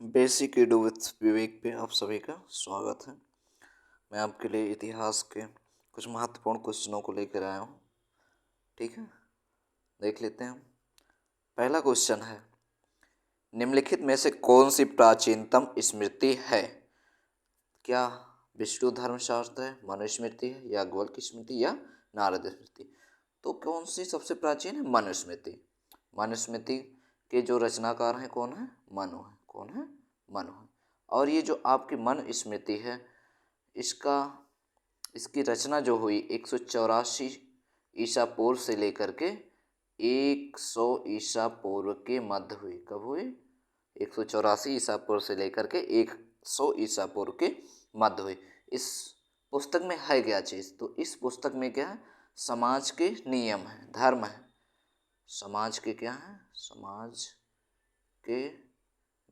Basic edu with विवेक पे आप सभी का स्वागत है। मैं आपके लिए इतिहास के कुछ महत्वपूर्ण क्वेश्चनों को लेकर आया हूँ। ठीक है, देख लेते हैं। पहला क्वेश्चन है, निम्नलिखित में से कौन सी प्राचीनतम स्मृति है? क्या विष्णु धर्मशास्त्र है, मनुस्मृति है, या याज्ञवल्क्य स्मृति, या नारद स्मृति? तो कौन सी सबसे प्राचीन है? मनुस्मृति। मनुस्मृति के जो रचनाकार हैं कौन है? मनु है। कौन है? मनु है। और ये जो आपकी मनुस्मृति है, इसकी रचना जो हुई 184 ईसा पूर्व से लेकर के 100 ईसा पूर्व के मध्य हुई। कब हुई? 184 ईसा पूर्व से लेकर के 100 ईसा पूर्व के मध्य हुई। इस पुस्तक में है क्या चीज़? तो इस पुस्तक में क्या है? समाज के नियम है, धर्म है। समाज के क्या है? समाज के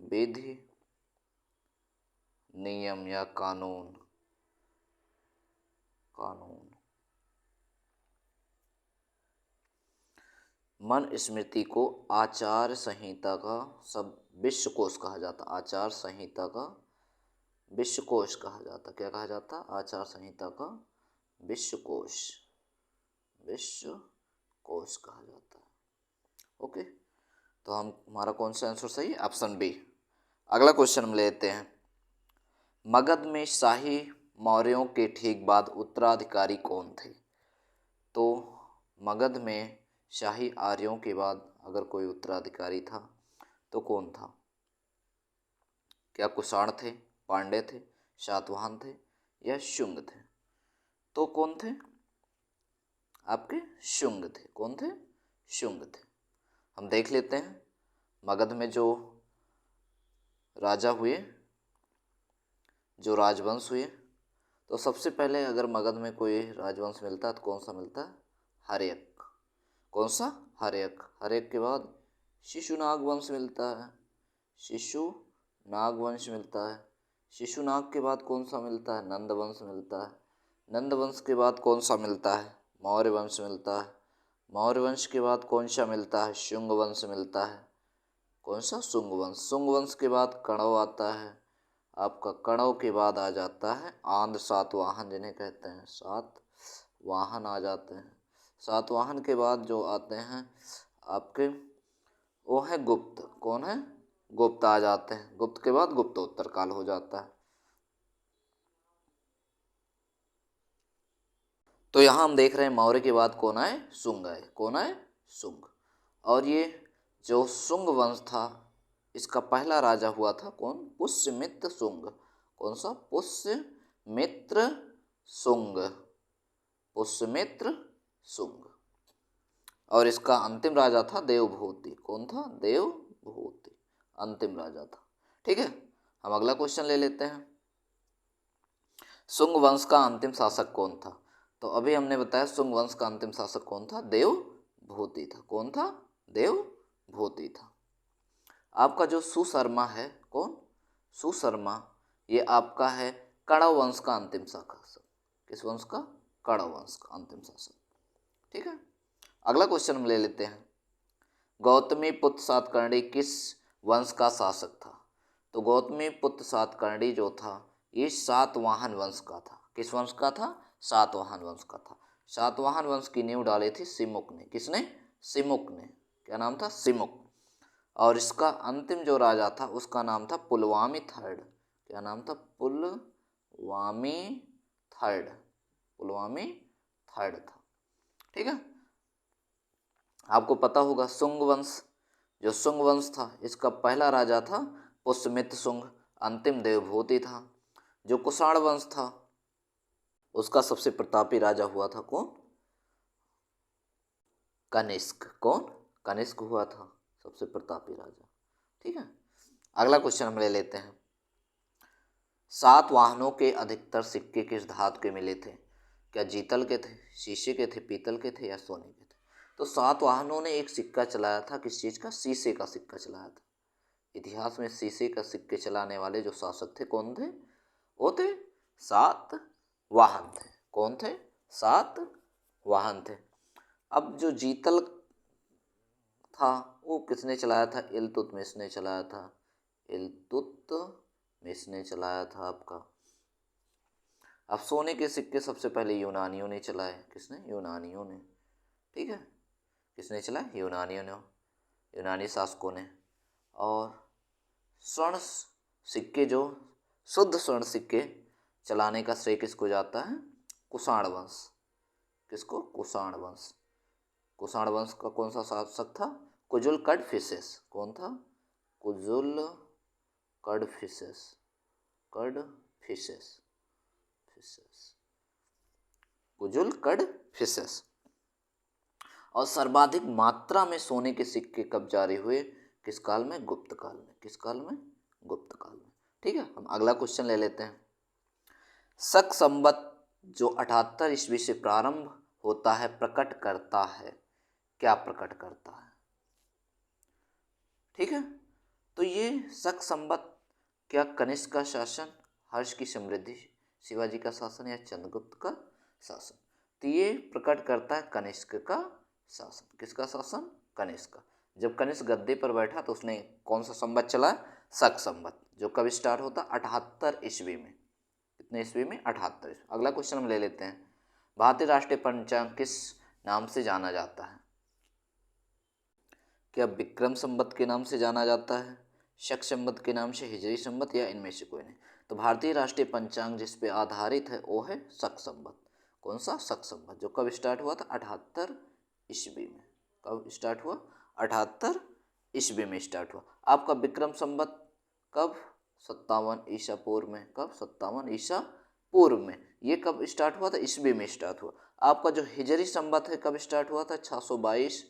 विधि, नियम या कानून। मनुस्मृति को आचार संहिता का सब विश्वकोश कहा जाता। आचार संहिता का विश्वकोश कहा जाता। क्या कहा जाता? आचार संहिता का विश्वकोश कहा जाता है। ओके, तो हमारा कौन सा आंसर सही? Option B. अगला क्वेश्चन हम लेते हैं, मगध में शाही मौर्यों के ठीक बाद उत्तराधिकारी कौन थे? तो मगध में शाही आर्यों के बाद अगर कोई उत्तराधिकारी था तो कौन था? क्या कुषाण थे, पांड्य थे, सातवाहन थे, या शुंग थे? तो कौन थे? आपके शुंग थे। कौन थे? शुंग थे। हम देख लेते हैं मगध में जो राजा हुए, जो राजवंश हुए, तो सबसे पहले अगर मगध में कोई राजवंश मिलता है तो कौन सा मिलता है? हर्यक। कौन सा? हर्यक। हर्यक के बाद शिशुनाग वंश मिलता है। शिशुनाग वंश मिलता है। शिशुनाग के बाद कौन सा मिलता है? नंद वंश मिलता है। नंद वंश के बाद कौन सा मिलता है? मौर्य वंश मिलता है। मौर्य वंश के बाद कौन सा मिलता है? शुंग वंश मिलता है। कौन सा? शुंग वंश। शुंग वंश के बाद कणव आता है आपका। कणव के बाद आ जाता है आंध्र सातवाहन, जिन्हें कहते हैं सातवाहन आ जाते हैं। सातवाहन के बाद जो आते हैं आपके, वो है गुप्त। कौन है? गुप्त आ जाते हैं। गुप्त के बाद गुप्तोत्तर काल हो जाता है। तो यहाँ हम देख रहे हैं मौर्य के बाद कौन आए? शुंग आए। कौन आए? शुंग। और ये जो शुंग वंश था, इसका पहला राजा हुआ था कौन? पुष्यमित्र शुंग। कौन सा? पुष्यमित्र शुंग। पुष्यमित्र शुंग। और इसका अंतिम राजा था देवभूति। कौन था? देवभूति अंतिम राजा था। ठीक है, हम अगला क्वेश्चन ले लेते हैं, शुंग वंश का अंतिम शासक कौन था? तो अभी हमने बताया शुंग वंश का अंतिम शासक कौन था? देवभूति था। कौन था? देवभूति था। आपका जो सुशर्मा है, कौन? सुशर्मा, ये आपका है कणव वंश का अंतिम शासक। किस वंश का? कणव वंश का अंतिम शासक। ठीक है, अगला क्वेश्चन हम ले लेते हैं, गौतमी पुत्र सातकर्णी किस वंश का शासक था? तो गौतमी पुत्र सातकर्णी जो था, ये सातवाहन वंश का था। किस वंश का था? सातवाहन वंश का था। सातवाहन वंश की नींव डाली थी सिमुक ने। किसने? सिमुक ने। क्या नाम था? सिमुक। और इसका अंतिम जो राजा था उसका नाम था पुलवामी थर्ड। क्या नाम था? पुलवामी थर्ड। पुलवामी थर्ड था। ठीक है, आपको पता होगा शुंग वंश, जो शुंग वंश था इसका पहला राजा था पुष्यमित्र शुंग, अंतिम देवभूति था। जो कुषाण वंश था उसका सबसे प्रतापी राजा हुआ था कौन? कनिष्क। कौन? कनिष्क हुआ था सबसे प्रतापी राजा। ठीक है, अगला क्वेश्चन हम ले लेते हैं, सातवाहनों के अधिकतर सिक्के किस धातु के मिले थे? क्या जीतल के थे, शीशे के थे, पीतल के थे, या सोने के थे? तो सातवाहनों ने एक सिक्का चलाया था। किस चीज का? शीशे का सिक्का चलाया था। इतिहास में शीशे का सिक्के चलाने वाले जो शासक थे कौन थे? वो थे सातवाहन थे। कौन थे? सातवाहन थे। अब जो जीतल था वो किसने चलाया था? इल्तुतमिश ने चलाया था। इल्तुतमिश ने चलाया था आपका। अब सोने के सिक्के सबसे पहले यूनानियों ने चलाए। किसने? यूनानियों ने। ठीक है, किसने चलाए? यूनानियों ने, यूनानी शासकों ने। और स्वर्ण सिक्के, जो शुद्ध स्वर्ण सिक्के चलाने का श्रेय किसको जाता है? कुषाण वंश। किसको? कुषाण वंश। कुषाण वंश का कौन सा शासक था? कुजुल कडफिसेस। कौन था? कुजुल कडफिसेस। कडफिसेस, कुजुल कडफिसेस। और सर्वाधिक मात्रा में सोने के सिक्के कब जारी हुए? किस काल में? गुप्त काल में। किस काल में? गुप्त काल में। ठीक है, हम अगला क्वेश्चन ले लेते हैं। शक संवत जो 78 ईस्वी से प्रारंभ होता है प्रकट करता है, क्या प्रकट करता है? ठीक है, तो ये शक संवत क्या कनिष्क का शासन, हर्ष की समृद्धि, शिवाजी का शासन या चंद्रगुप्त का शासन? तो ये प्रकट करता है कनिष्क का शासन। किसका शासन? कनिष्क का। जब कनिष्क गद्दे पर बैठा तो उसने कौन सा संवत चला? शक संवत, जो कब स्टार्ट होता? 78 ईस्वी में। कितने ईस्वी में? 78 ईस्वी। अगला क्वेश्चन हम ले लेते हैं। भारतीय राष्ट्रीय पंचांग किस नाम से जाना जाता है? क्या विक्रम संवत के नाम से जाना जाता है, शक संवत के नाम से, हिजरी संवत, या इनमें से कोई नहीं? तो भारतीय राष्ट्रीय पंचांग जिस पे आधारित है वो है शक संवत। कौन सा? शक संवत, जो कब स्टार्ट हुआ था? 78 ईस्वी में। कब स्टार्ट हुआ? 78 ईस्वी में स्टार्ट हुआ। आपका विक्रम संवत कब? 57 ईसा पूर्व में। कब? 57 ईसा पूर्व में। ये कब स्टार्ट हुआ था? ईस्वी में स्टार्ट हुआ। आपका जो हिजरी संवत है कब स्टार्ट हुआ था? 622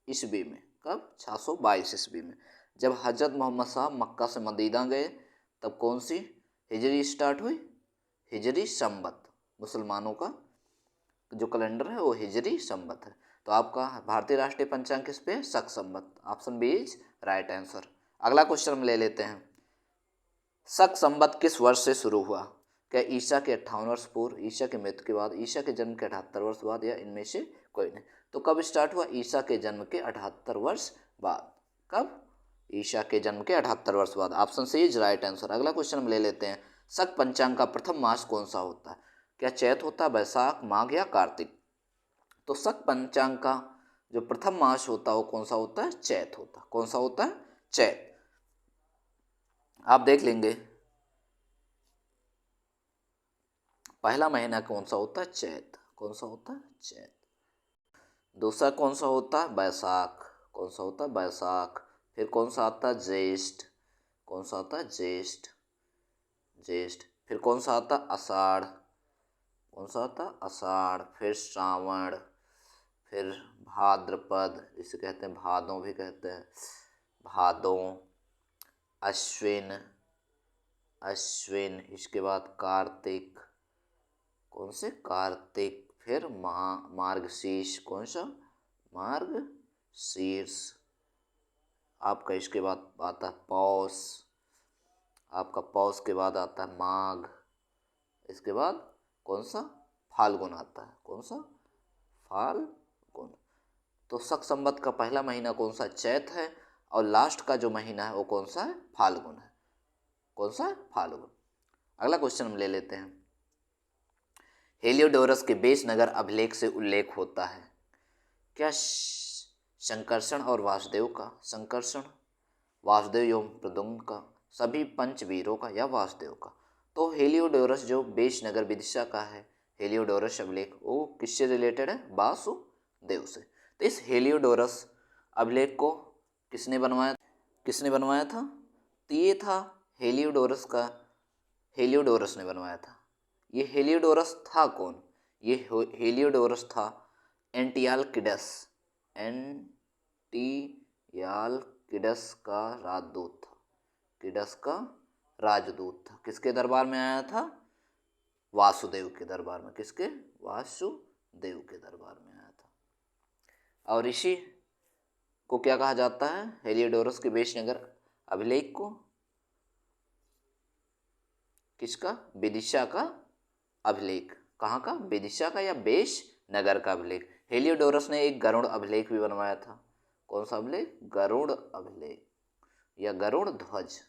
ईस्वी में। कब? 622 ईस्वी में। जब हजरत मोहम्मद साहब मक्का से मदीना गए तब कौन सी हिजरी स्टार्ट हुई? हिजरी संवत। मुसलमानों का जो कैलेंडर है वो हिजरी संवत है। तो आपका भारतीय राष्ट्रीय पंचांग किस पे? शक संवत। Option B is right answer. अगला क्वेश्चन हम ले लेते हैं। शक संवत किस वर्ष से शुरू हुआ? क्या ईसा के 58 वर्ष पूर्व, ईसा के मृत्यु के बाद, ईसा के जन्म के 78 वर्ष बाद, या इनमें से कोई नहीं? तो कब स्टार्ट हुआ? ईसा के जन्म के 78 वर्ष बाद। कब? ईसा के जन्म के 78 वर्ष बाद। Option C is right answer. अगला क्वेश्चन हम ले लेते हैं। शक पंचांग का प्रथम मास कौन सा होता है? क्या चैत होता है, बैसाख, माघ, या कार्तिक? तो शक पंचांग का जो प्रथम मास होता है वो कौन सा होता है? चैत होता है। कौन सा होता है? चैत। आप देख लेंगे पहला महीना कौन सा होता है? चैत। कौन सा होता है? चैत। दूसरा कौन सा होता है? बैसाख। कौन सा होता है? बैसाख। फिर कौन सा आता है? ज्येष्ठ। कौन सा आता है? ज्येष्ठ। ज्येष्ठ। फिर कौन सा आता है? आषाढ़। कौन सा आता है? आषाढ़। फिर श्रावण। फिर भाद्रपद, इसे कहते हैं भादों भी कहते हैं, भादों। अश्विन। अश्विन। इसके बाद कार्तिक। कौन से? कार्तिक। फिर मार्गशीर्ष। कौन सा? मार्गशीर्ष। आपका इसके बाद आता है पौष। आपका पौष के बाद आता है माघ। इसके बाद कौन सा? फाल्गुन आता है। कौन सा? फाल्गुन। तो शक संवत का पहला महीना कौन सा? चैत है। और लास्ट का जो महीना है वो कौन सा है? फाल्गुन है। कौन सा है? फाल्गुन। अगला क्वेश्चन हम ले लेते हैं। हेलियोडोरस के बेश नगर अभिलेख से उल्लेख होता है। क्या संकर्षण और वासुदेव का? संकर्षण, वासुदेव एवं प्रद्युम्न का, सभी पंचवीरों का, या वासुदेव का? तो हेलियोडोरस जो बेश नगर विदिशा का है, हेलियोडोरस अभिलेख, वो किससे रिलेटेड है? वासुदेव से। तो इस हेलियोडोरस अभिलेख को किसने बनवाया? किसने बनवाया था? तो ये था हेलियोडोरस का, हेलियोडोरस ने बनवाया था। ये हेलियोडोरस था कौन? ये हेलियोडोरस था एंटियालकिडस। एंटियालकिडस का राजदूत था। किडस का राजदूत था। किसके दरबार में आया था? वासुदेव के दरबार में। किसके? वासुदेव के दरबार में आया था। और इसी को क्या कहा जाता है? हेलियोडोरस के बेश नगर अभिलेख को किसका? विदिशा का अभिलेख। कहाँ का? विदिशा का या बेश नगर का अभिलेख। हेलियोडोरस ने एक गरुड़ अभिलेख भी बनवाया था। कौन सा अभिलेख? गरुड़ अभिलेख या गरुड़ ध्वज।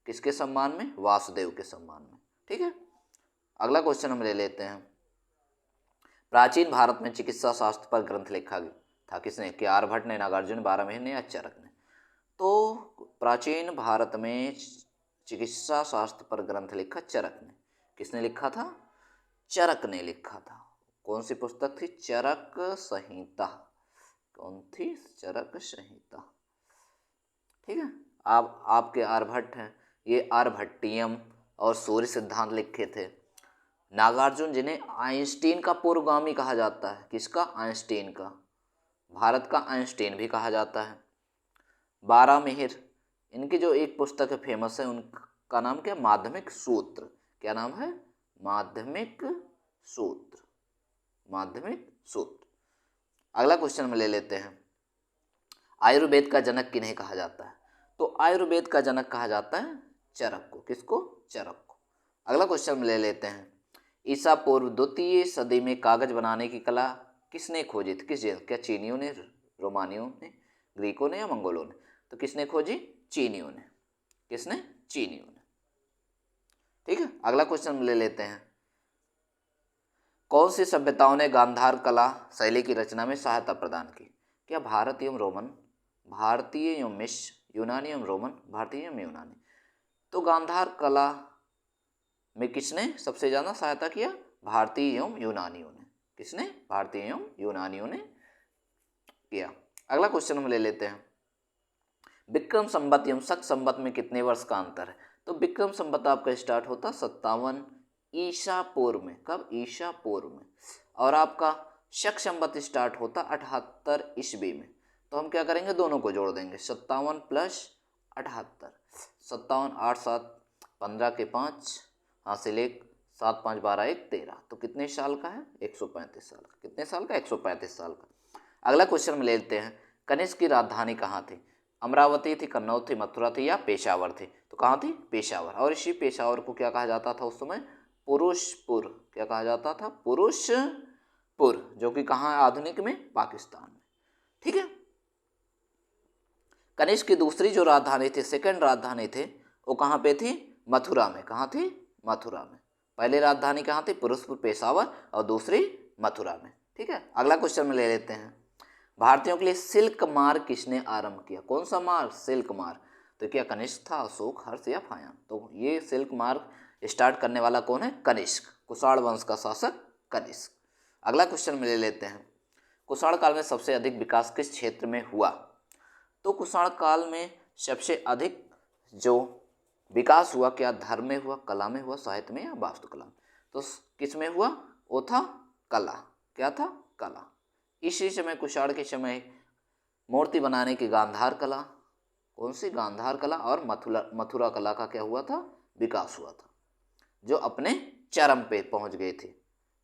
किसके सम्मान में? वासुदेव के सम्मान में। ठीक है, अगला क्वेश्चन हम ले लेते हैं। प्राचीन भारत में चिकित्सा शास्त्र पर ग्रंथ लिखा था किसने? कि आर्यभट्ट ने, नागार्जुन, बारहमाही ने या चरक ने? तो प्राचीन भारत में चिकित्सा शास्त्र पर ग्रंथ लिखा चरक ने। किसने लिखा था? चरक ने लिखा था। कौन सी पुस्तक थी? चरक संहिता। कौन थी? चरक संहिता। ठीक है, आप आपके आर्यभट्ट हैं, ये आर्यभट्टियम और सूर्य सिद्धांत लिखे थे। नागार्जुन जिन्हें आइंस्टीन का पूर्वगामी कहा जाता है। किसका? आइंस्टीन का। भारत का आइंस्टीन भी कहा जाता है। बारहमिहिर, इनकी जो एक पुस्तक है फेमस है, उनका नाम क्या? माध्यमिक सूत्र। क्या नाम है? माध्यमिक सूत्र। माध्यमिक सूत्र। अगला क्वेश्चन में ले लेते हैं। आयुर्वेद का जनक किन्हें कहा जाता है? तो आयुर्वेद का जनक कहा जाता है चरक को। किसको? चरक को। अगला क्वेश्चन में ले लेते हैं। ईसा पूर्व 2वीं सदी में कागज बनाने की कला किसने खोजी थी? क्या चीनियों ने, रोमानियों ने, ग्रीकों ने या मंगोलों ने? तो किसने खोजी? चीनियों ने। किसने? चीनियों ने। ठीक है, अगला क्वेश्चन ले लेते हैं। कौन सी सभ्यताओं ने गांधार कला शैली की रचना में सहायता प्रदान की? क्या भारत एवं रोमन, भारतीय एवं मिश्र, यूनानी एवं रोमन, भारतीय एवं यूनानी? तो गांधार कला में किसने सबसे ज्यादा सहायता किया? भारतीय एवं यूनानियों ने। किसने? भारतीय एवं यूनानियों ने किया। अगला क्वेश्चन हम ले लेते हैं। विक्रम संवत एवं शक संवत में कितने वर्ष का अंतर है? तो विक्रम संवत आपका स्टार्ट होता 57 ईसा पूर्व में। कब? ईसा पूर्व में। और आपका शक संवत स्टार्ट होता 78 ईस्वी में। तो हम क्या करेंगे? दोनों को जोड़ देंगे। 57 प्लस 78, 57, 8 7 15 के 5, हासिल 1, 7 5 12 1 13। तो कितने साल का है? 135 साल का। कितने साल का? 135 साल का। अगला क्वेश्चन में ले लेते हैं। कनिष्क की राजधानी कहाँ थी? अमरावती थी, कन्नौज थी, मथुरा थी या पेशावर थी? तो कहाँ थी? पेशावर। और इसी पेशावर को क्या कहा जाता था उस समय? पुरुषपुर। क्या कहा जाता था? पुरुषपुर, जो कि कहाँ है आधुनिक में? पाकिस्तान में। ठीक है, कनिष्क की दूसरी जो राजधानी थी, सेकंड राजधानी थी, वो कहाँ पे थी? मथुरा में। कहाँ थी? मथुरा में। पहली राजधानी कहाँ थी? पुरुषपुर, पेशावर, और दूसरी मथुरा में। ठीक है, अगला क्वेश्चन में ले लेते हैं। भारतीयों के लिए सिल्क मार्ग किसने आरंभ किया? कौन सा मार्ग? सिल्क मार्ग। तो क्या कनिष्क था, अशोक, हर्ष या फायन? तो ये सिल्क मार्ग स्टार्ट करने वाला कौन है? कनिष्क। कुषाण वंश का शासक कनिष्क। अगला क्वेश्चन में ले लेते हैं। कुषाण काल में सबसे अधिक विकास किस क्षेत्र में हुआ? तो कुषाण काल में सबसे अधिक जो विकास हुआ, क्या धर्म में हुआ, कला में हुआ, साहित्य में या वास्तुकला में? तो किस में हुआ? वो था कला। क्या था? कला। इसी समय कुषाण के समय मूर्ति बनाने की गांधार कला, कौन सी? गांधार कला और मथुरा कला का क्या हुआ था? विकास हुआ था, जो अपने चरम पे पहुंच गए थे।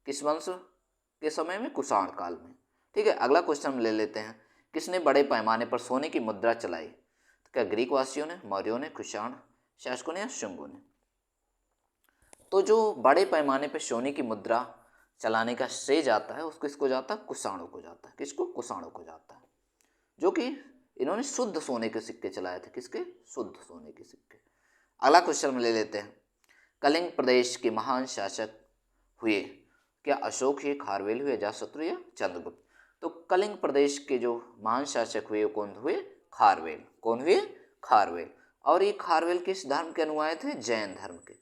किस वंश के समय में? कुषाण काल में। ठीक है, अगला क्वेश्चन ले लेते हैं। किसने बड़े पैमाने पर सोने की मुद्रा चलाई? तो क्या ग्रीक वासियों ने, मौर्यों ने, कुषाण शासकों ने या शुंगों ने? तो जो बड़े पैमाने पर सोने की मुद्रा चलाने का श्रेय जाता है, उसको किसको जाता है? कुषाणों को जाता है। किसको? कुषाणों को जाता है, जो कि इन्होंने शुद्ध सोने के सिक्के चलाए थे। किसके? शुद्ध सोने के सिक्के। अगला क्वेश्चन में ले लेते हैं। कलिंग प्रदेश के महान शासक हुए? क्या अशोक हुए, खारवेल हुए, अजातशत्रु या चंद्रगुप्त? तो कलिंग प्रदेश के जो महान शासक हुए वो कौन हुए? खारवेल। कौन हुए? खारवेल। और ये खारवेल किस धर्म के अनुयायी थे? जैन धर्म के।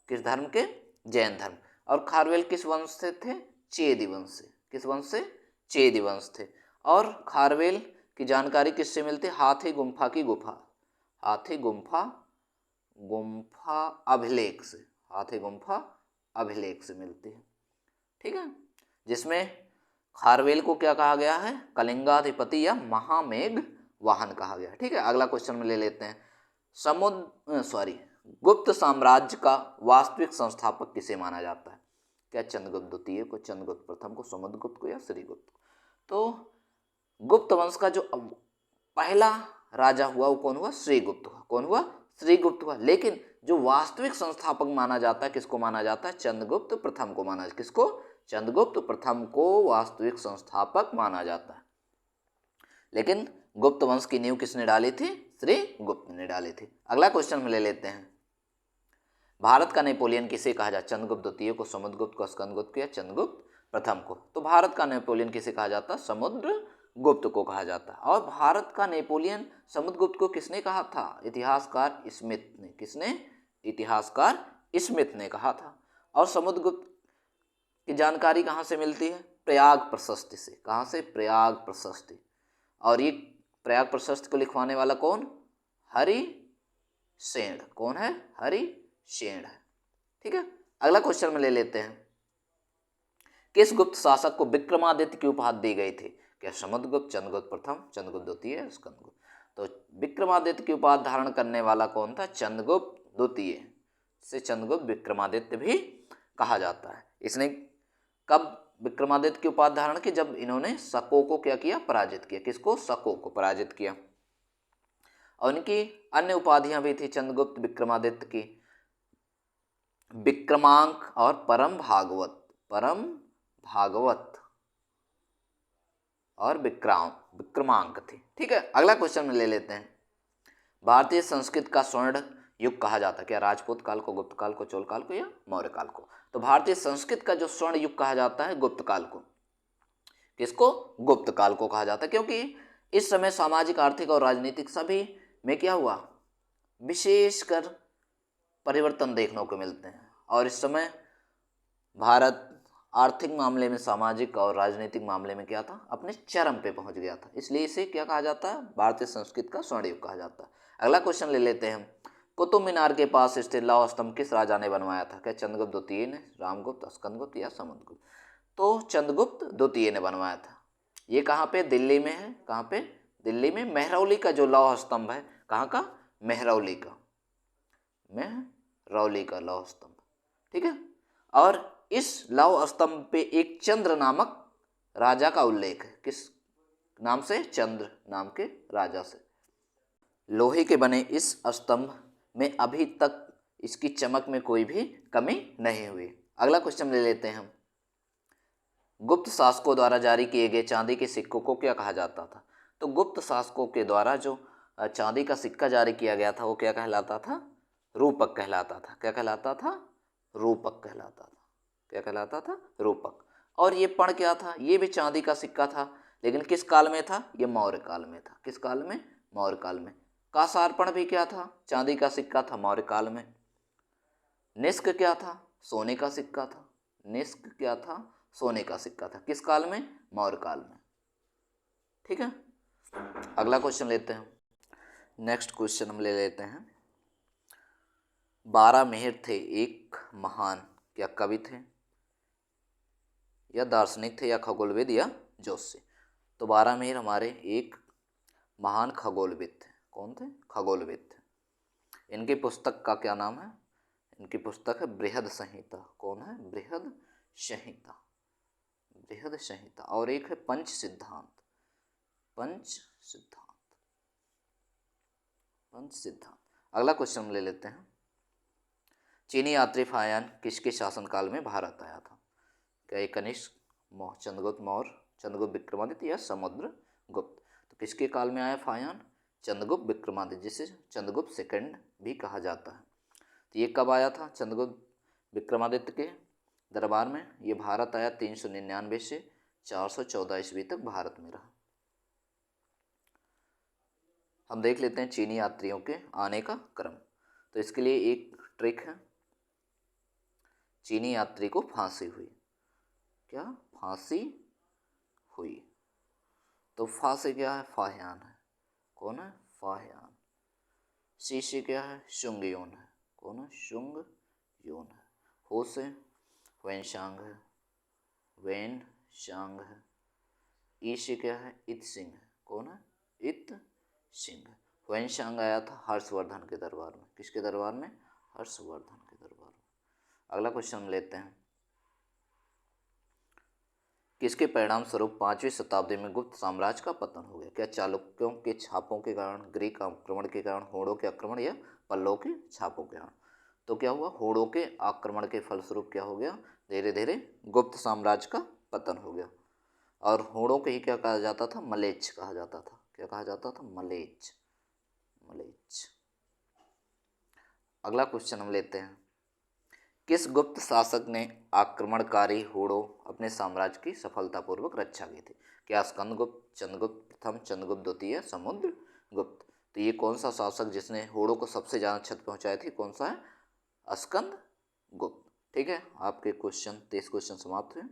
किस धर्म के? जैन धर्म। और खारवेल किस वंश से थे? चेदी वंश से। किस वंश से? चेदी वंश थे। और खारवेल की जानकारी किससे मिलती है? हाथी गुम्फा की गुफा, हाथी गुम्फा अभिलेख से, हाथी गुम्फा अभिलेख से मिलती है। ठीक है, जिसमें खारवेल को क्या कहा गया है? कलिंगाधिपति या महामेघ वाहन कहा गया है। ठीक है, अगला क्वेश्चन में ले लेते हैं। गुप्त साम्राज्य का वास्तविक संस्थापक किसे माना जाता है? क्या चंद्रगुप्त द्वितीय को, चंद्रगुप्त प्रथम को, समुद्रगुप्त को या श्रीगुप्त को? तो गुप्त वंश का जो पहला राजा हुआ वो कौन हुआ? श्रीगुप्त हुआ। कौन हुआ? श्रीगुप्त हुआ। लेकिन जो वास्तविक संस्थापक माना जाता है, किसको माना जाता है? चंद्रगुप्त प्रथम को माना। किसको? चंद्रगुप्त प्रथम को वास्तविक संस्थापक माना जाता है। लेकिन गुप्त वंश की नींव किसने डाली थी? श्रीगुप्त ने डाली थी। अगला क्वेश्चन में ले लेते हैं। भारत का नेपोलियन किसे कहा जाता? चंद्रगुप्त द्वितीय को, समुद्रगुप्त को, स्कंदगुप्त को या चंद्रगुप्त प्रथम को? तो भारत का नेपोलियन किसे कहा जाता? समुद्रगुप्त को कहा जाता। और भारत का नेपोलियन समुद्रगुप्त को किसने कहा था? इतिहासकार स्मिथ ने। किसने? इतिहासकार स्मिथ ने कहा था। और समुद्रगुप्त की जानकारी कहाँ से मिलती है? प्रयाग प्रशस्ति से। कहाँ से? प्रयाग प्रशस्ति। और ये प्रयाग प्रशस्ति को लिखवाने वाला कौन? हरिसेन। कौन है? हरिसेन है। ठीक है, अगला क्वेश्चन में ले लेते हैं। किस गुप्त शासक को विक्रमादित्य की उपाधि दी गई थी? क्या समुद्रगुप्त, चंद्रगुप्त प्रथम, चंद्रगुप्त द्वितीय, स्कंदगुप्त? तो विक्रमादित्य की उपाधि धारण करने वाला कौन था? चंद्रगुप्त द्वितीय। से चंद्रगुप्त विक्रमादित्य भी कहा जाता है। इसने कब विक्रमादित्य की उपाधि धारण की? जब इन्होंने शकों को क्या किया? पराजित किया। किसको? शकों को पराजित किया। और इनकी अन्य उपाधियां भी थी चंद्रगुप्त विक्रमादित्य की, विक्रमांक और परम भागवत। परम भागवत और विक्रमांक थी। ठीक है, अगला क्वेश्चन में ले लेते हैं। भारतीय संस्कृत का स्वर्ण युग कहा जाता है? क्या राजपूत काल को, गुप्त काल को, चोल काल को या मौर्य काल को? तो भारतीय संस्कृत का जो स्वर्ण युग कहा जाता है गुप्त काल को। किसको? गुप्त काल को कहा जाता है, क्योंकि इस समय सामाजिक, आर्थिक और राजनीतिक सभी में क्या हुआ? विशेषकर परिवर्तन देखने को मिलते हैं। और इस समय भारत आर्थिक मामले में, सामाजिक और राजनीतिक मामले में क्या था? अपने चरम पे पहुंच गया था। इसलिए इसे क्या कहा जाता है? भारतीय संस्कृत का स्वर्ण युग कहा जाता है। अगला क्वेश्चन ले लेते हैं। कुतुब मीनार के पास स्थित लौह स्तंभ किस राजा ने बनवाया था? क्या चंद्रगुप्त द्वितीय ने, रामगुप्त, स्कंदगुप्त या समुद्रगुप्त? तो चंद्रगुप्त द्वितीय ने बनवाया था। ये कहाँ पे? दिल्ली में है। कहाँ पे? दिल्ली में मेहरौली का जो लौह स्तंभ है। कहाँ का? मेहरौली का। मेहरौली का लौह स्तंभ। ठीक है, और इस लौह स्तंभ पे एक चंद्र नामक राजा का उल्लेख है। किस नाम से? चंद्र नाम के राजा से। लोहे के बने इस स्तंभ में अभी तक इसकी चमक में कोई भी कमी नहीं हुई। अगला क्वेश्चन ले लेते हैं हम। गुप्त शासकों द्वारा जारी किए गए चांदी के सिक्कों को क्या कहा जाता था? तो गुप्त शासकों के द्वारा जो चांदी का सिक्का जारी किया गया था वो क्या कहलाता था? रूपक कहलाता था। क्या कहलाता था? रूपक कहलाता था। क्या कहलाता था? रूपक। और ये पण क्या था? ये भी चांदी का सिक्का था, लेकिन किस काल में था? ये मौर्य काल में था। किस काल में? मौर्य काल में। कासारपण भी क्या था? चांदी का सिक्का था, मौर्य काल में। निष्क क्या था? सोने का सिक्का था। निष्क क्या था? सोने का सिक्का था। किस काल में? मौर्य काल में। ठीक है, अगला क्वेश्चन लेते हैं। नेक्स्ट क्वेश्चन हम ले लेते हैं। बारहमिहिर थे एक महान, क्या कवि थे या दार्शनिक थे या खगोलविद या ज्योतिषी? तो बारहमिहिर हमारे एक महान खगोलविद थे। कौन थे? खगोलविद थे। इनकी पुस्तक का क्या नाम है? इनकी पुस्तक है बृहद संहिता। कौन है? बृहद संहिता। बृहद संहिता। और एक है पंच सिद्धांत। पंच सिद्धांत। पंच सिद्धांत। अगला क्वेश्चन ले लेते हैं। चीनी यात्री फायान किसके शासनकाल में भारत आया था? क्या ये कनिष्क, चंद्रगुप्त मौर्य, चंद्रगुप्त विक्रमादित्य या समुद्रगुप्त? तो किसके काल में आया फायान? चंद्रगुप्त विक्रमादित्य, जिसे चंद्रगुप्त सेकंड भी कहा जाता है। तो ये कब आया था? चंद्रगुप्त विक्रमादित्य के दरबार में। ये भारत आया 399 से 414 ईस्वी तक भारत में रहा। हम देख लेते हैं चीनी यात्रियों के आने का क्रम। तो इसके लिए एक ट्रिक है। चीनी यात्री को फांसी हुई। क्या? फांसी हुई। तो फा से क्या है? फाह्यान है। कौन है? फाह्यान। सी से क्या है? शुंगयोन है। कौन है? शुंगयोन है। हो से वैनशांग है। वैनशांग है। ई से क्या है? इत सिंह है। कौन है? इत सिंह। वैनशांग आया था हर्षवर्धन के दरबार में। किसके दरबार में? हर्षवर्धन के दरबार में। अगला क्वेश्चन लेते हैं। किसके परिणाम स्वरूप 5वीं शताब्दी में गुप्त साम्राज्य का पतन हो गया? क्या चालुक्यों के छापों के कारण, ग्रीक आक्रमण के कारण, होड़ों के आक्रमण या पल्लवों के छापों के कारण? तो क्या हुआ? होड़ों के आक्रमण के फलस्वरूप क्या हो गया? धीरे धीरे गुप्त साम्राज्य का पतन हो गया। और होड़ों के ही क्या कहा जाता था? मलेच्छ कहा जाता था। क्या कहा जाता था? मलेच्छ। मलेच्छ। अगला क्वेश्चन हम लेते हैं। किस गुप्त शासक ने आक्रमणकारी होड़ों अपने साम्राज्य की सफलतापूर्वक रक्षा की थी? क्या स्कंदगुप्त, चंद्रगुप्त प्रथम, चंद्रगुप्त द्वितीय, समुद्रगुप्त? तो ये कौन सा शासक जिसने होड़ों को सबसे ज़्यादा क्षति पहुंचाई थी, कौन सा है? स्कंदगुप्त। ठीक है, आपके क्वेश्चन 23 क्वेश्चन समाप्त हुए।